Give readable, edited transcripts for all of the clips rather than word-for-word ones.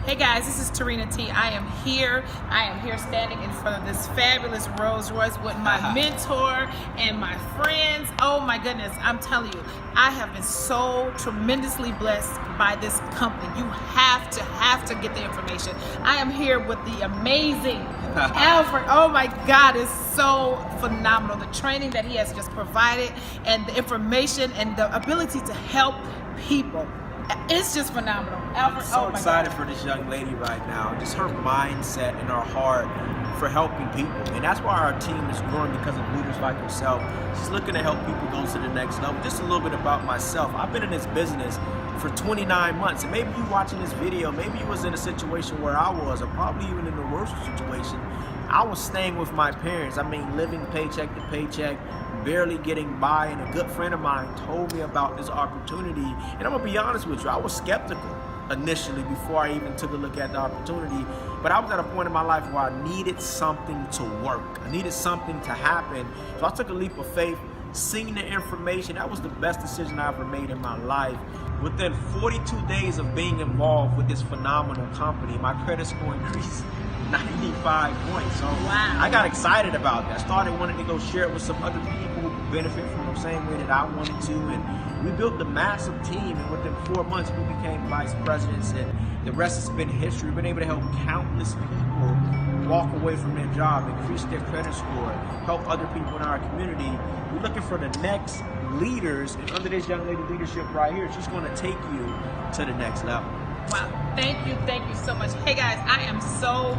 Hey guys, this is Terina T. I am here standing in front of this fabulous Rolls Royce with my mentor and my friends. Oh my goodness, I'm telling you, I have been so tremendously blessed by this company. You have to get the information. I am here with the amazing Alfred. Oh my God, it's so phenomenal. The training that he has just provided and the information and the ability to help people. It's just phenomenal. Alfred, I'm so excited for this young lady right now. Just her mindset and her heart for helping people. And that's why our team is growing, because of leaders like yourself. She's looking to help people go to the next level. Just a little bit about myself. I've been in this business for 29 months. And maybe you watching this video, maybe you was in a situation where I was, or probably even in a worse situation. I was staying with my parents. I mean, living paycheck to paycheck, barely getting by, and a good friend of mine told me about this opportunity. And I'm gonna be honest with you, I was skeptical initially before I even took a look at the opportunity. But I was at a point in my life where I needed something to work. I needed something to happen. So I took a leap of faith, seeing the information. That was the best decision I ever made in my life. Within 42 days of being involved with this phenomenal company, my credit score increased 95 points. So wow. I got excited about that. I started wanting to go share it with some other people who benefit from the same way that I wanted to. And we built a massive team, and within 4 months we became vice presidents, and the rest has been history. We've been able to help countless people walk away from their job, increase their credit score, help other people in our community. We're looking for the next leaders, and under this young lady leadership right here, she's going to take you to the next level. Wow, thank you so much. Hey guys, I am so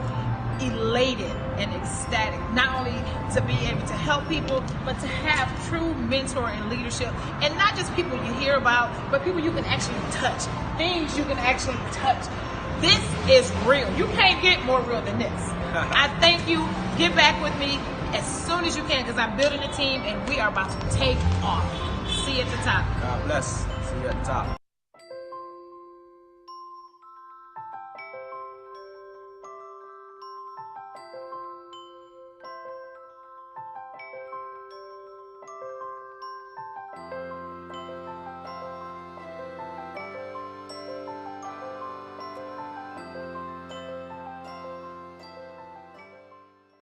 elated and ecstatic, not only to be able to help people, but to have true mentor and leadership, and not just people you hear about, but people you can actually touch, things you can actually touch. This is real. You can't get more real than this. I thank you. Get back with me as soon as you can, because I'm building a team and we are about to take off. See you at the top. God bless. See you at the top.